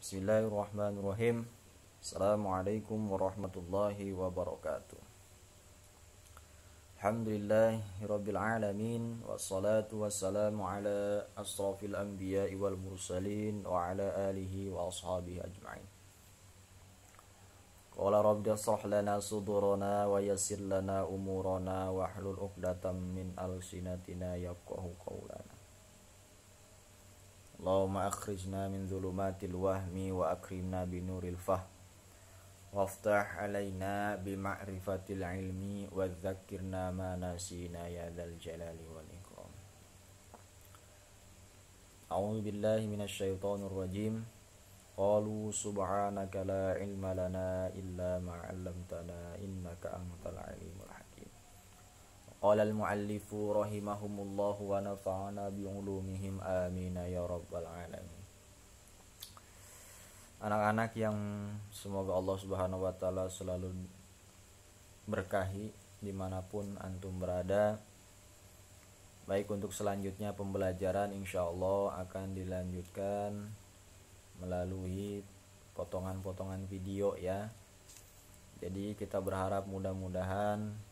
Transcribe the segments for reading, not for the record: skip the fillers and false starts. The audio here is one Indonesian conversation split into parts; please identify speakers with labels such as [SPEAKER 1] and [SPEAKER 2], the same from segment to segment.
[SPEAKER 1] Bismillahirrahmanirrahim. Assalamualaikum warahmatullahi wabarakatuh. Alhamdulillahirabbil alamin wassalatu wassalamu ala asrafil anbiya'i wal mursalin wa ala alihi wa ashabihi ajma'in. Qala rabbi shrah lana sudurana wa yassir lana umurana wahlul 'uqdatam min alsinatina yafqahu qawlana. Allahumma akhrijna min dhulumatil wahmi wa akrimna binuril fahm waftah alaina bima'rifatil ilmi wa dzakkirna ma nasina ya dzal jalali wal ikram. A'udzu billahi minasy syaithanir rajim. Qalu subhanaka la ilma lana illa ma 'allamtana innaka antal alimul hakim. Qala al-muallifu rahimahumullah wa nafa'ana bi'ulumihim amin ya rabbal alamin. Anak-anak yang semoga Allah Subhanahu wa taala selalu berkahi dimanapun antum berada. Baik, untuk selanjutnya pembelajaran insyaallah akan dilanjutkan melalui potongan-potongan video ya. Jadi kita berharap mudah-mudahan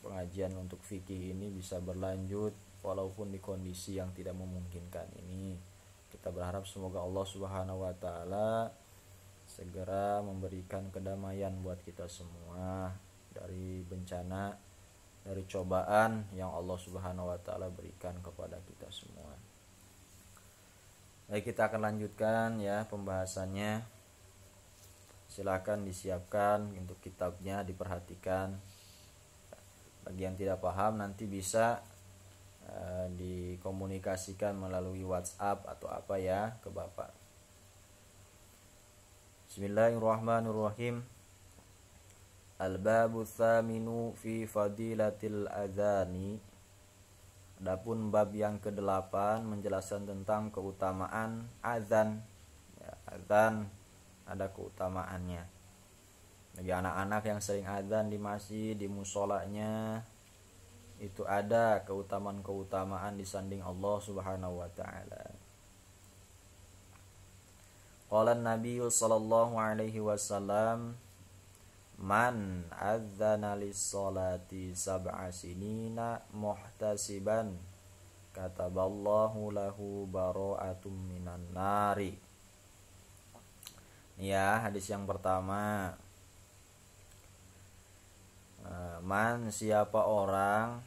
[SPEAKER 1] pengajian untuk fikih ini bisa berlanjut walaupun di kondisi yang tidak memungkinkan ini. Kita berharap semoga Allah Subhanahu wa taala segera memberikan kedamaian buat kita semua dari bencana, dari cobaan yang Allah Subhanahu wa taala berikan kepada kita semua. Baik, kita akan lanjutkan ya pembahasannya. Silakan disiapkan untuk kitabnya, diperhatikan. Bagi yang tidak paham nanti bisa dikomunikasikan melalui WhatsApp atau apa ya ke Bapak. Bismillahirrahmanirrahim. Al-babu tsaminu fi fadilatil adzani. Adapun bab yang ke-8 menjelaskan tentang keutamaan azan. Ya, azan ada keutamaannya. Bagi anak-anak yang sering azan di masjid, di musholanya, itu ada keutamaan-keutamaan disanding Allah Subhanahu wa taala. Qala Nabi sallallahu alaihi wasallam, man adzana lis-sholati sab'a sinina muhtasiban kataballahu lahu bara'atum minan nari. Ya, hadis yang pertama. Man, siapa orang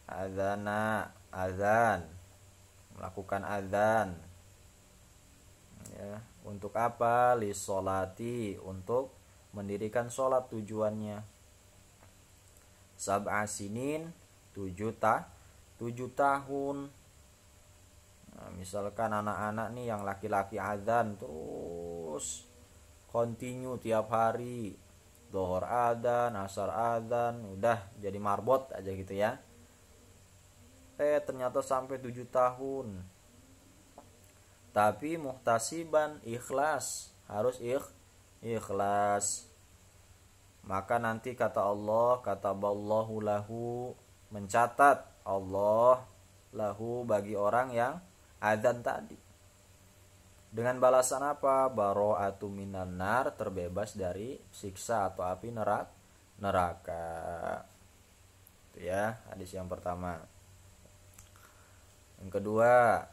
[SPEAKER 1] azan melakukan azan ya, untuk apa? Lisolati, untuk mendirikan sholat tujuannya. Sab'a sinin, 7 tahun. Nah, misalkan anak-anak nih yang laki-laki azan terus continue tiap hari, Zuhur adzan, asar adzan, udah jadi marbot aja gitu ya. Ternyata sampai 7 tahun. Tapi muhtasiban, ikhlas, harus ikhlas. Maka nanti kata Allah, kataballahu lahu, mencatat Allah lahu bagi orang yang adzan tadi. Dengan balasan apa? Bara'atu minan nar, terbebas dari siksa atau api neraka. Itu ya, hadis yang pertama. Yang kedua,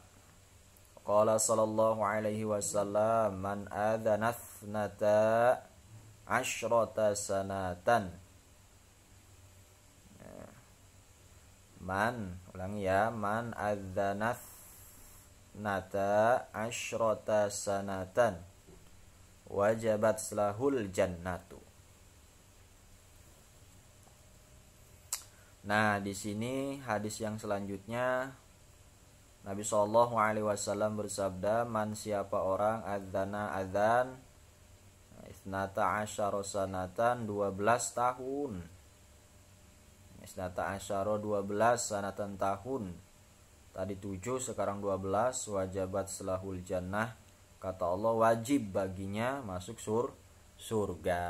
[SPEAKER 1] qala sallallahu alaihi wasallam, man adzana thnata asyrata sanatan. Ulangi ya, man adzana nata asyrata sanatan wajabat lahul jannatu. Nah, di sini hadis yang selanjutnya Nabi sallallahu alaihi wasallam bersabda, man, siapa orang adzana adzan isnata asyara sanatan, 12 tahun. Isnata asyara 12 sanatan tahun. Tadi 7, sekarang 12. Wajabat selahul jannah, kata Allah wajib baginya masuk surga.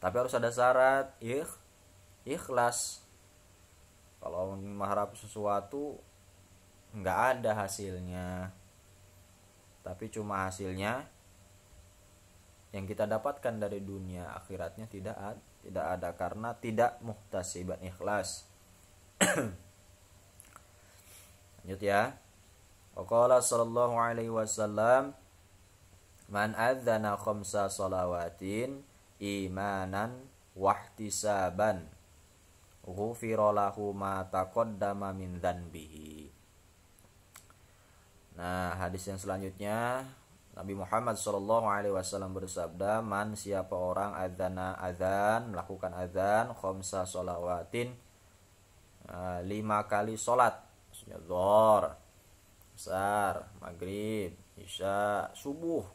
[SPEAKER 1] Tapi harus ada syarat, ikhlas. Kalau mengharap sesuatu nggak ada hasilnya, tapi cuma hasilnya yang kita dapatkan dari dunia, akhiratnya tidak ada karena tidak muhtasiban ikhlas. Lanjut ya. Waqala sallallahu alaihi wasallam, man adzana khamsa salawatin imanan wahtisaban ghufira lahu ma taqaddama min dzanbihi. Nah, hadis yang selanjutnya Nabi Muhammad sallallahu alaihi wasallam bersabda, man siapa orang adzana adzan, melakukan adzan khamsa salawatin 5 kali salat, maksudnya zuhur, asar, maghrib, isya, subuh.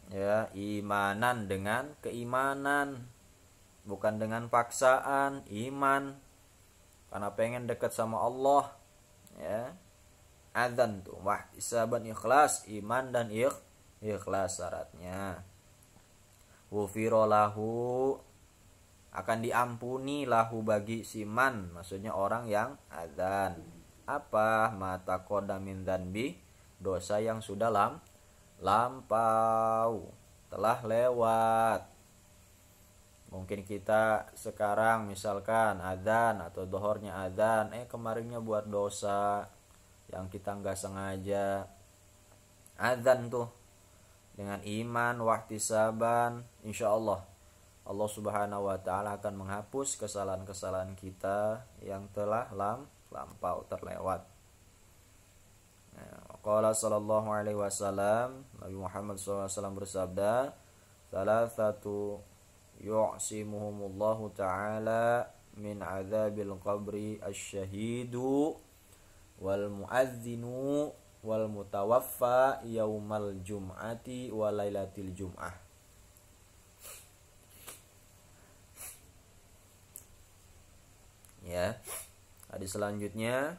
[SPEAKER 1] Ya, imanan dengan keimanan, bukan dengan paksaan, iman karena pengen dekat sama Allah. Ya, adzan tuh wahtisaban ikhlas, iman dan ikhlas syaratnya. Ghufira lahu, akan diampuni lahu bagi siman, maksudnya orang yang adzan. Apa? Mata qadam min dzanbi, dosa yang sudah lampau, telah lewat. Mungkin kita sekarang misalkan adzan atau dhuhurnya adzan, kemarinnya buat dosa yang kita nggak sengaja. Adzan tuh dengan iman wahtisaban, insyaallah Allah Subhanahu wa taala akan menghapus kesalahan-kesalahan kita yang telah lampau terlewat. Qala sallallahu alaihi wasallam, Nabi Muhammad SAW bersabda, salasatu yu'simuhumullahu ta'ala min adzabil qabri asy-syahidu wal muadzinu wal mutawaffa yaumal jum'ati wa lailatil jum'ah. Ya, hadis selanjutnya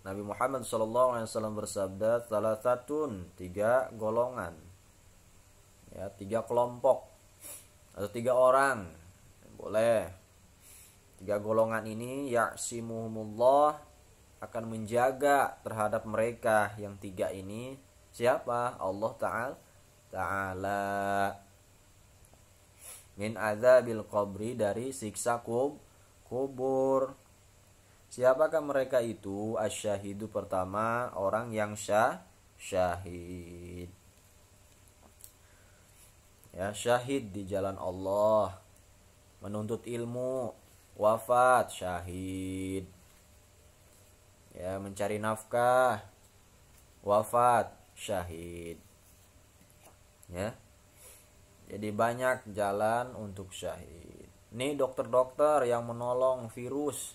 [SPEAKER 1] Nabi Muhammad SAW bersabda, salah satun, 3 golongan, ya 3 kelompok atau 3 orang, boleh. 3 golongan ini ya'simuhumullah, akan menjaga terhadap mereka yang 3 ini. Siapa? Allah Ta'ala. Min adzabil qabri, dari siksa kubur. Siapakah mereka itu? Asy-syahidu, pertama orang yang syahid. Ya, syahid di jalan Allah, menuntut ilmu, wafat syahid. Ya, mencari nafkah, wafat syahid. Ya. Jadi banyak jalan untuk syahid. Nih dokter-dokter yang menolong virus,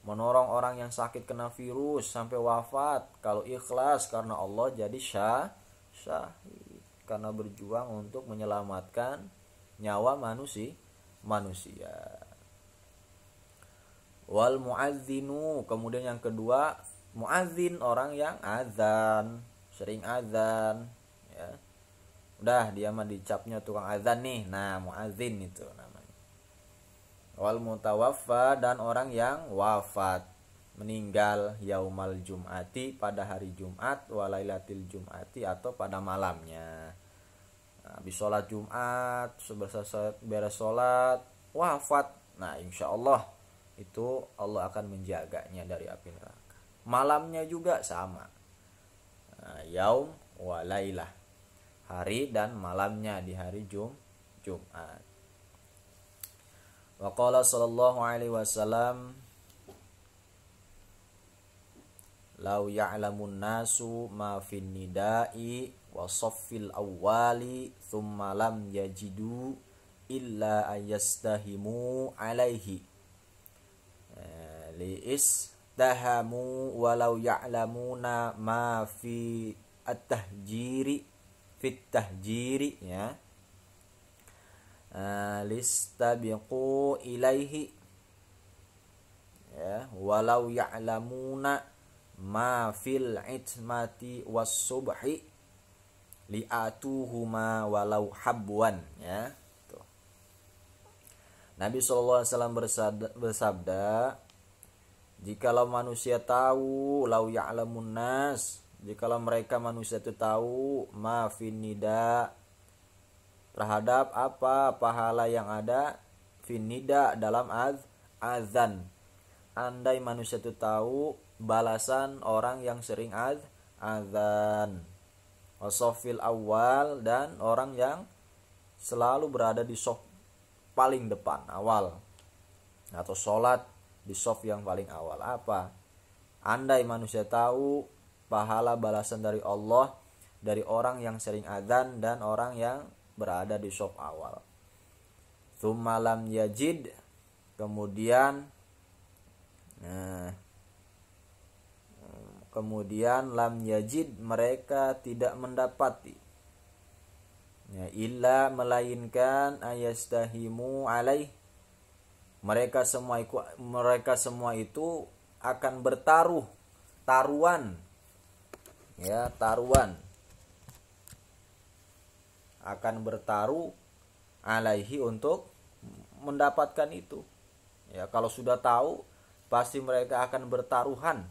[SPEAKER 1] menolong orang yang sakit kena virus sampai wafat, kalau ikhlas karena Allah jadi syahid, karena berjuang untuk menyelamatkan nyawa manusia. Wal muadzinu, kemudian yang kedua muadzin, orang yang azan, sering azan, ya. Udah dia mah dicapnya tukang azan nih. Nah, muadzin itu namanya. Wal mutawaffa, dan orang yang wafat, meninggal yaumal jum'ati, pada hari Jumat, walailatil jum'ati, atau pada malamnya. Nah, habis sholat Jumat, beres sholat, wafat. Nah, insyaallah itu Allah akan menjaganya dari api neraka. Malamnya juga sama. Nah, yaum walailah, hari dan malamnya di hari Jumat. Wa qala sallallahu alaihi wasallam, lau ya'lamun nasu ma fin nida'i wa saffil awwali thumma lam yajidu illa ayastahimu alaihi li istahamu walau ya'lamuna ma fi at-tahjiri fit tahjiri, ya, listabiqu ilaihi, ya, walau ya'lamuna ma fil itmati was subhi li'atuhuma walau habwan, ya. Tuh. Nabi SAW bersabda, jikalau manusia tahu, lau ya'lamun nas, jikalau mereka manusia itu tahu ma fin nida, terhadap apa pahala yang ada fin nida dalam azan. Andai manusia itu tahu balasan orang yang sering azan. Wasofil awal, dan orang yang selalu berada di saf paling depan awal, atau sholat di saf yang paling awal. Apa? Andai manusia tahu pahala balasan dari Allah dari orang yang sering azan dan orang yang berada di saf awal. Tsumma lam yajid, kemudian lam yajid, mereka tidak mendapati, ya, illa melainkan ayastahimu alaih, mereka semua itu akan taruhan, ya, akan bertaruh alaihi, untuk mendapatkan itu. Ya, kalau sudah tahu pasti mereka akan bertaruhan.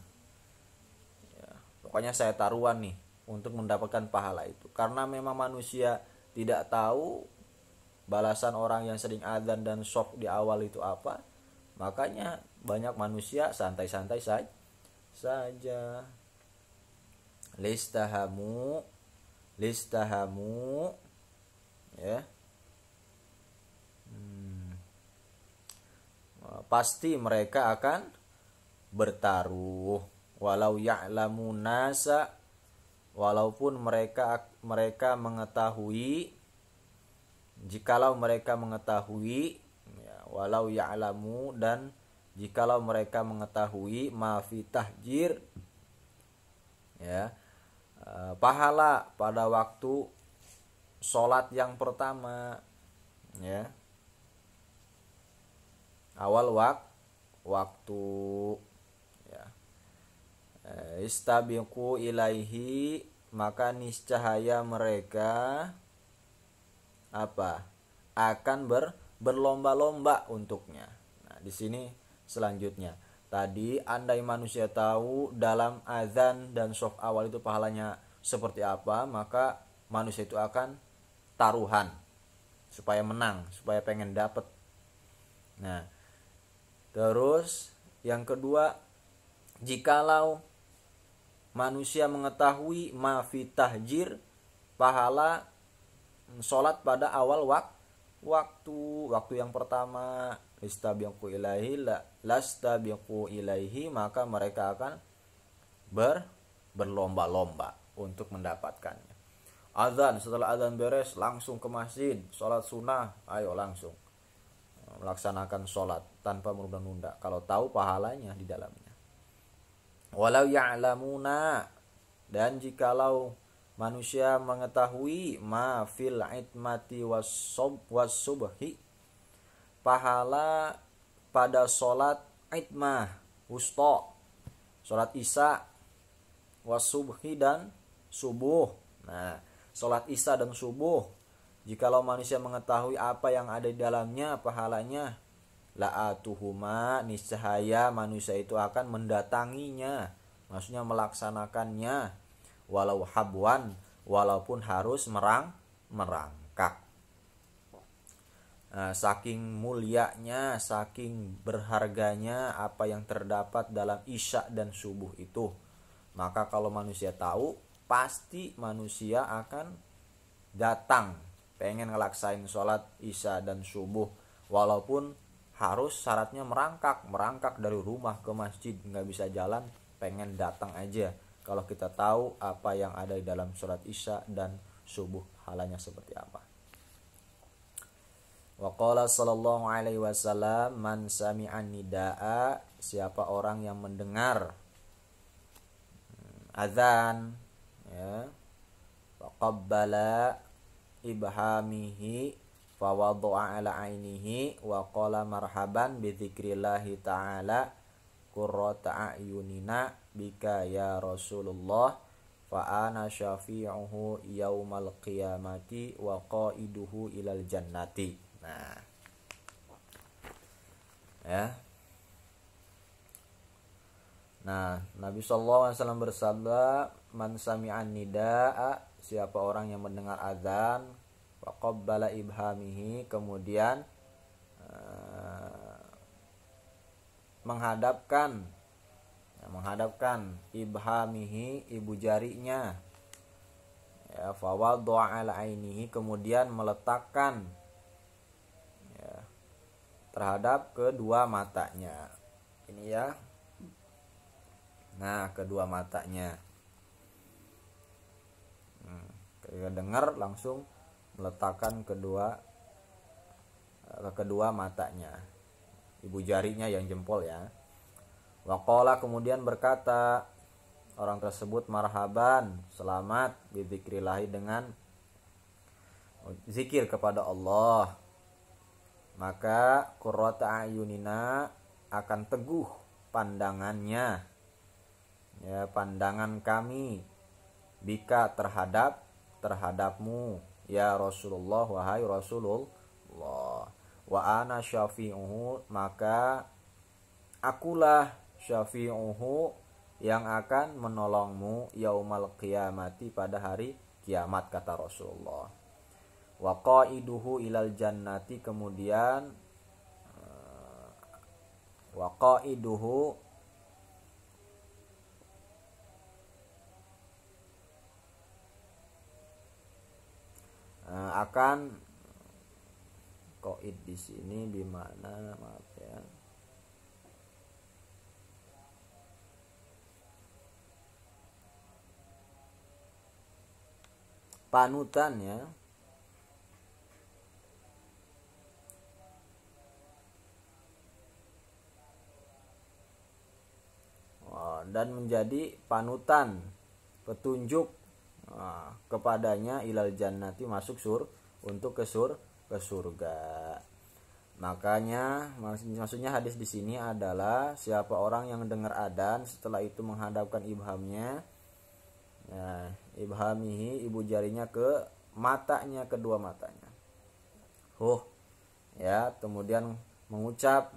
[SPEAKER 1] Ya, pokoknya saya taruhan nih untuk mendapatkan pahala itu. Karena memang manusia tidak tahu balasan orang yang sering adzan dan syok di awal itu apa, makanya banyak manusia santai-santai saja. Listahamu, ya, pasti mereka akan bertaruh. Walau ya'lamu nasa, walaupun mereka mengetahui, jikalau mereka mengetahui, ya, walau ya'lamu, dan jikalau mereka mengetahui ma fi tahjir, ya, pahala pada waktu sholat yang pertama, ya, awal waktu, ya, istabiqu ilaihi, maka niscaya mereka apa? Akan berlomba-lomba untuknya. Nah, di sini selanjutnya. Tadi andai manusia tahu dalam azan dan shaf awal itu pahalanya seperti apa, maka manusia itu akan taruhan supaya menang, supaya pengen dapat. Nah, terus yang kedua, jikalau manusia mengetahui ma fi tahjir, pahala sholat pada awal waktu yang pertama, lastabiqu ilaihi, maka mereka akan berlomba-lomba untuk mendapatkannya. Azan, setelah azan beres langsung ke masjid, sholat sunnah, ayo langsung melaksanakan sholat tanpa menunda-nunda kalau tahu pahalanya di dalamnya. Walau ya'lamuna, dan jikalau manusia mengetahui ma fil itmati was-subhi, pahala pada sholat itmah wusta, sholat isya, was-subhi, dan subuh. Nah, sholat isya dan subuh, jikalau manusia mengetahui apa yang ada di dalamnya pahalanya, la'atuhuma, niscaya manusia itu akan mendatanginya, maksudnya melaksanakannya, walau habwan, walaupun harus merangkak. Nah, saking mulianya, saking berharganya apa yang terdapat dalam isya dan subuh itu, maka kalau manusia tahu, pasti manusia akan datang pengen ngelaksain sholat isya dan subuh, walaupun harus syaratnya merangkak dari rumah ke masjid, nggak bisa jalan, pengen datang aja. Kalau kita tahu apa yang ada di dalam sholat isya dan subuh halanya seperti apa. Wa qala sallallahu alaihi wasallam, man sami'an nidaa, siapa orang yang mendengar azan, ya, faqabbala ibhamihi fawadha'a ala ainihi wa qala marhaban bi dzikrillahi ta'ala qurrata a'yunina bika ya Rasulullah fa ana syafi'uhu yaumal qiyamati wa qaiduhu ilal jannati. Nah, ya. Nah, Nabi sallallahu alaihi wasallam bersabda, man sami'an nidaa, siapa orang yang mendengar azan, wa qabbala ibhamihi, kemudian menghadapkan ibhamihi, ibu jarinya, ya, fawadha'a ala ainihi, kemudian meletakkan, ya, terhadap kedua matanya. Ini ya. Nah, kedua matanya. Ketika dengar langsung meletakkan ke kedua matanya. Ibu jarinya yang jempol ya. Waqala, kemudian berkata orang tersebut, marhaban, selamat, bidzikrillahi, dengan zikir kepada Allah. Maka qurrata ayunina, akan teguh pandangannya, ya, pandangan kami, bika, terhadapmu ya Rasulullah, wahai Rasulullah. Wa ana syafi'uhu, maka akulah syafi'uhu, yang akan menolongmu yaumal qiyamati, pada hari kiamat, kata Rasulullah. Wa qaiduhu ilal jannati, kemudian wa qaiduhu, akan, qaid di sini bimana, maaf ya, panutan ya. Dan menjadi panutan, petunjuk kepadanya, ilal jannati, masuk untuk ke surga. Makanya maksudnya hadis di sini adalah siapa orang yang dengar adzan, setelah itu menghadapkan ibhamnya, ya, ibhamihi, ibu jarinya, ke matanya, kedua matanya, ya, kemudian mengucap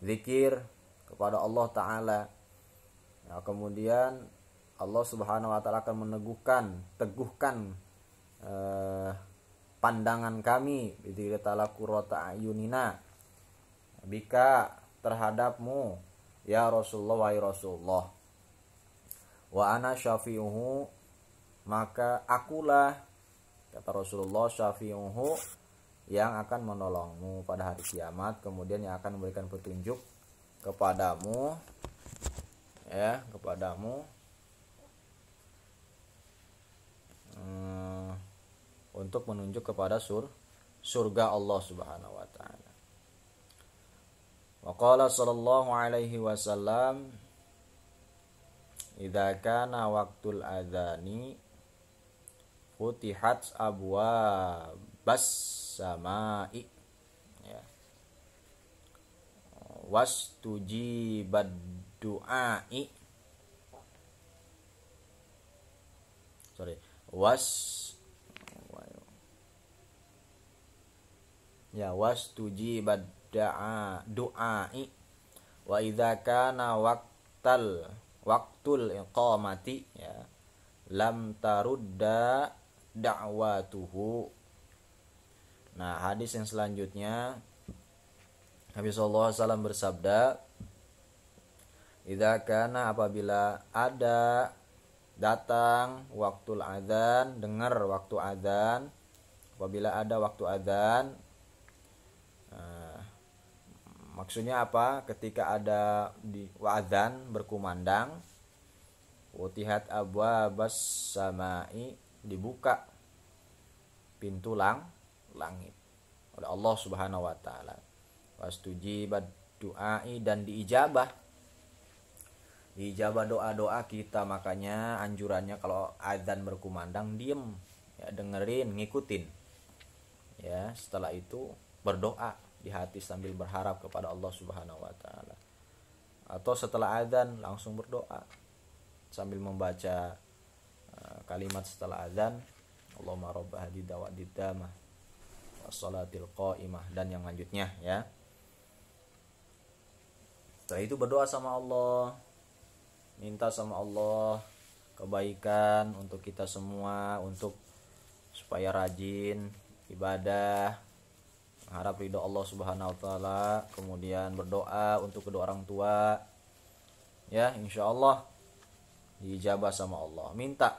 [SPEAKER 1] zikir kepada Allah Ta'ala, ya, kemudian Allah Subhanahu wa Ta'ala akan teguhkan pandangan kami, bidzikri ta'ala qurrata ayunina, bika, terhadapmu ya Rasulullah, wahai Rasulullah. Wa ana syafi'uhu, maka akulah, kata Rasulullah, syafi'uhu, yang akan menolongmu pada hari kiamat, kemudian yang akan memberikan petunjuk kepadamu, ya, untuk menunjuk kepada surga Allah Subhanahu wa Ta'ala. Wa qala sallallahu alaihi wasallam, idza kana waqtul adzani futihat abwabas samai, ya, wastujibad du'ai, wastujibad du'ai, wa idza kana waqtul iqamati, ya, lam tarudda da'watuhu. Nah, hadis yang selanjutnya, Nabi sallallahu alaihi wasallam bersabda, idza kana, apabila ada, datang, waktul adzan, dengar waktu adzan, apabila ada waktu adzan, maksudnya apa? Ketika ada di adzan berkumandang, wutihat abwabas samai, dibuka pintu langit oleh Allah Subhanahu wa Ta'ala, wastujibad du'ai, dan diijabah doa-doa kita. Makanya anjurannya kalau adzan berkumandang, diem, ya, dengerin, ngikutin, ya, setelah itu berdoa di hati sambil berharap kepada Allah Subhanahu wa Ta'ala, atau setelah adzan langsung berdoa sambil membaca kalimat setelah adzan, Allahumma rabb hadhihi da'watid damah wassalatil qa'imah, dan yang lanjutnya, ya. Setelah itu berdoa sama Allah, minta sama Allah kebaikan untuk kita semua, untuk supaya rajin ibadah, mengharap ridho Allah Subhanahu wa taala, kemudian berdoa untuk kedua orang tua. Ya, insyaallah diijabah sama Allah. Minta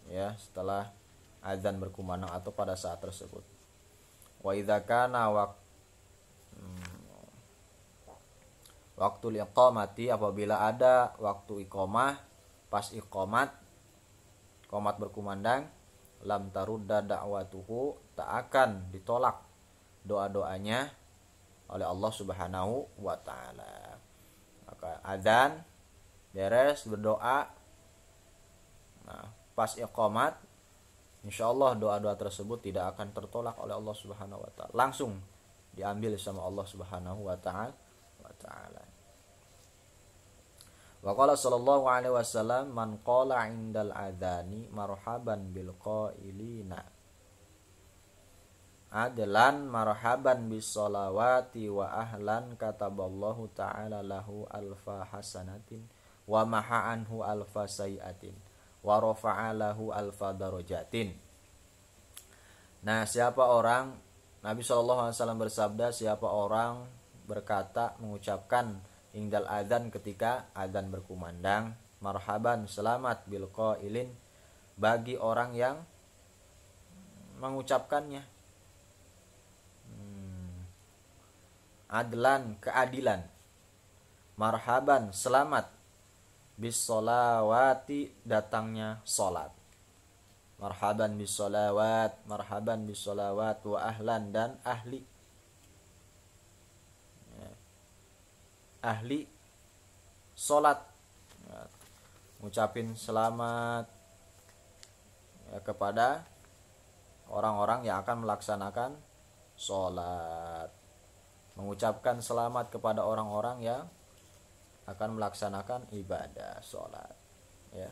[SPEAKER 1] ya setelah azan berkumandang atau pada saat tersebut. Wa idza kana waktu iqamati, apabila ada waktu iqamah, pas iqamat berkumandang, lam tarudda da'watuhu, tak akan ditolak doa-doanya oleh Allah Subhanahu wa taala. Maka azan beres berdoa, nah pas iqamat insyaallah doa-doa tersebut tidak akan tertolak oleh Allah Subhanahu wa taala, langsung diambil sama Allah Subhanahu wa taala. Wa qala sallallahu alaihi wasallam, man qala indal adzani marhaban bil qailina adlan marhaban bis sholawati wa ahlan kataballahu ta'ala lahu alfa hasanatin wa maha anhu alfa sayiatin wa rafa'a lahu alfa darajatin. Nah, siapa orang, Nabi sallallahu alaihi wasallam bersabda, siapa orang berkata, mengucapkan indal adzan, ketika adzan berkumandang, marhaban, selamat, bil qailin, bagi orang yang mengucapkannya, adlan, keadilan, marhaban, selamat, bis sholawati, datangnya salat, marhaban bis sholawat, marhaban bis sholawat, wa ahlan, dan ahli, ahli salat, ngucapin selamat ya, kepada orang-orang yang akan melaksanakan salat, mengucapkan selamat kepada orang-orang yang akan melaksanakan ibadah salat ya.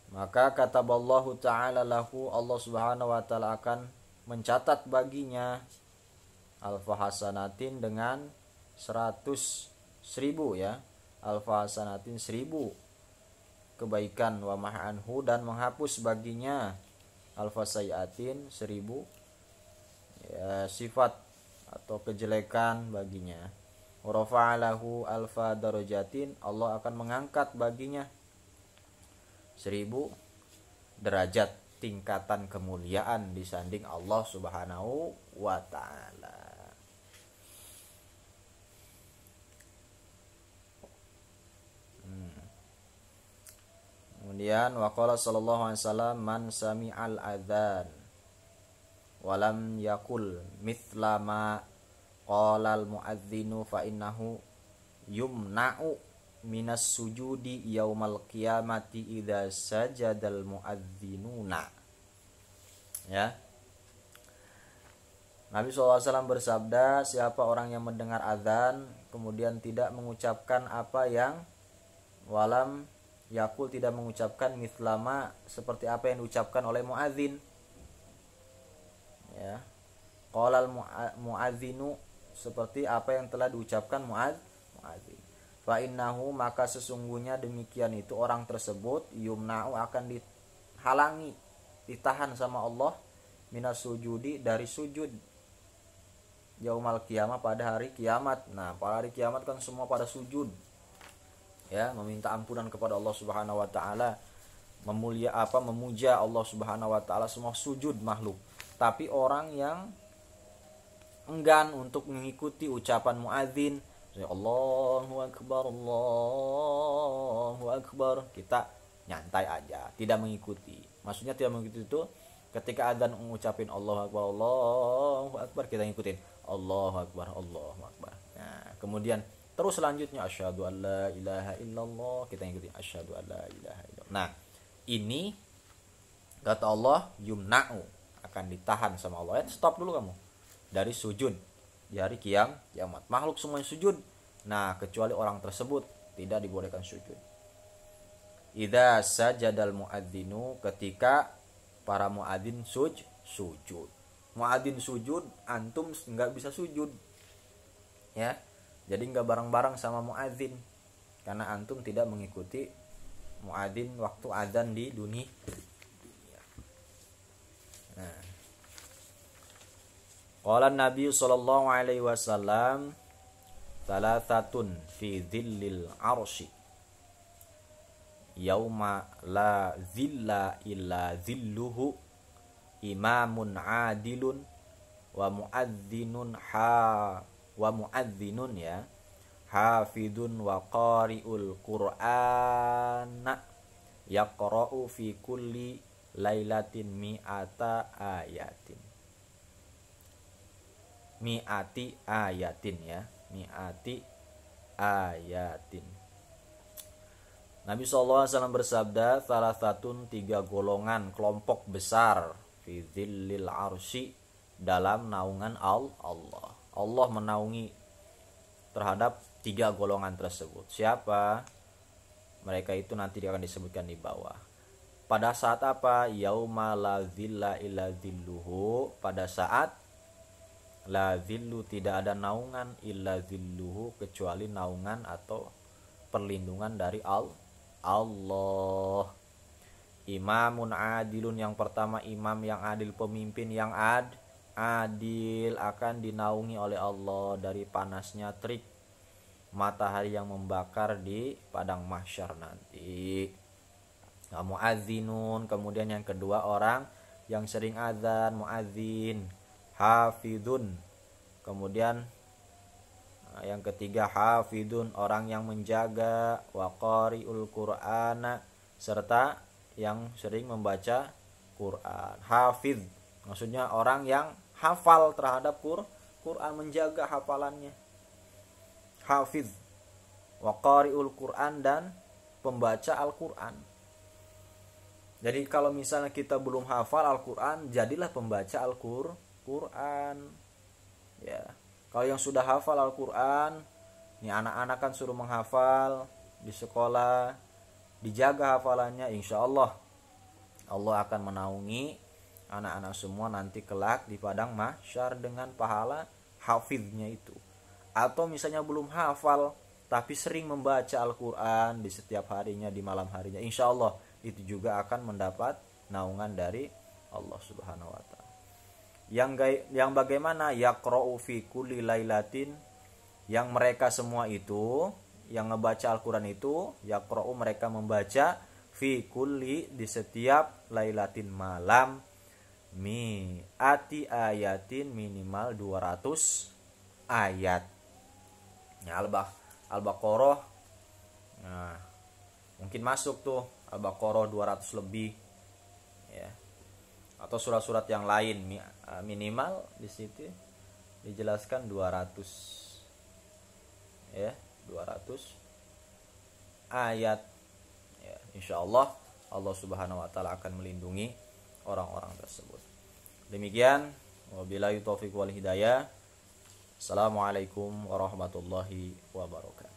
[SPEAKER 1] Maka kataballahu ta'ala lahu, Allah Subhanahu wa taala akan mencatat baginya alfa hasanatin, dengan 100.000 ya, alfa hasanatin 1000 kebaikan, wa ma'anhu, dan menghapus baginya alfa sayiatin 1000 ya, sifat atau kejelekan baginya. Wa rafa'alahu alfa darajatin, Allah akan mengangkat baginya 1000 derajat, tingkatan kemuliaan disanding Allah Subhanahu wa taala. Kemudian waqala sallallahu alaihi wasallam, man sami'al adzan walam yakul mithla ma qala al muadzinu fa innahu yumna'u minas sujudi yaumal qiyamati idza sajadal muadzinuna. Ya. Nabi SAW bersabda, siapa orang yang mendengar azan kemudian tidak mengucapkan apa yang, walam yakul, tidak mengucapkan, mithlama, seperti apa yang diucapkan oleh muadzin ya, qalal muadzinu, seperti apa yang telah diucapkan muadzin, fa innahu, maka sesungguhnya demikian itu orang tersebut, yumna'u, akan dihalangi, ditahan sama Allah, minas sujudi, dari sujud, yaumal qiyamah, pada hari kiamat. Nah, pada hari kiamat kan semua pada sujud ya, meminta ampunan kepada Allah Subhanahu wa taala, memuja Allah Subhanahu wa taala, semua sujud makhluk. Tapi orang yang enggan untuk mengikuti ucapan muadzin, Allahu akbar, Allahu akbar, kita nyantai aja, tidak mengikuti. Maksudnya tidak mengikuti itu, ketika adzan mengucapin Allahu akbar, Allahu akbar, kita ngikutin Allahu akbar, Allahu akbar. Nah, kemudian terus selanjutnya asyhadu alla ilaha illallah, kita ngikutin asyhadu alla ilaha illallah. Nah, ini kata Allah yumna'u, akan ditahan sama Allah. Stop dulu kamu dari sujud di hari kiamat. Makhluk semuanya sujud. Nah, kecuali orang tersebut tidak dibolehkan sujud. Idza sajadal muadzinu, ketika para muadzin sujud. Muadzin sujud, antum enggak bisa sujud. Ya. Jadi nggak bareng-bareng sama muadzin, karena antum tidak mengikuti muadzin waktu azan di dunia. Nah, qala Nabi sallallahu alaihi wasallam, "Thalathatun fi dhillil arsy yauma la zilla illa zilluhu, imamun adilun wa muadzinun ya hafidun wa qari'ul qur'ana yaqra'u fi kulli lailatin mi'ati ayatin ya, mi'ati ayatin. Nabi SAW bersabda, salah satu 3 golongan kelompok besar fi dzillil arsy, dalam naungan Allah. Allah menaungi terhadap 3 golongan tersebut. Siapa? Mereka itu nanti akan disebutkan di bawah. Pada saat apa? Yauma la zilla illa zilluhu, pada saat la zillu, tidak ada naungan, illa zilluhu, kecuali naungan atau perlindungan dari Allah. Imamun adilun, yang pertama imam yang adil, pemimpin yang adil akan dinaungi oleh Allah dari panasnya terik matahari yang membakar di padang mahsyar nanti. Muadzinun, kemudian yang kedua orang yang sering azan, muadzin. Hafidun, kemudian yang ketiga hafidun, orang yang menjaga. Wa qari'ul qur'ana, serta yang sering membaca Quran. Hafidh maksudnya orang yang hafal terhadap Quran, menjaga hafalannya. Hafidh wa qari'ul Quran, dan pembaca Al-Quran. Jadi kalau misalnya kita belum hafal Al-Quran, jadilah pembaca Al-Quran ya. Kalau yang sudah hafal Al-Quran, ini anak-anak kan suruh menghafal di sekolah, dijaga hafalannya, insya Allah Allah akan menaungi anak-anak semua nanti kelak di padang mahsyar dengan pahala hafiznya itu. Atau misalnya belum hafal tapi sering membaca Al-Quran di setiap harinya, di malam harinya, insya Allah itu juga akan mendapat naungan dari Allah Subhanahu wa ta'ala. Yang bagaimana? Yaqra'u fi kulli lailatin, yang mereka semua itu yang ngebaca Al-Quran itu, yaqra'u, mereka membaca, fi kulli, di setiap lailatin malam, mi'ati ayatin, minimal 200 ayat ya. Al-Baqarah, nah mungkin masuk tuh Al-Baqarah 200 lebih ya, atau surat-surat yang lain. Minimal di situ dijelaskan 200 ya, 200 ayat ya. Insyaallah Allah Subhanahu wa ta'ala akan melindungi orang-orang tersebut. Demikian, wabillahi taufiq wal hidayah. Assalamualaikum warahmatullahi wabarakatuh.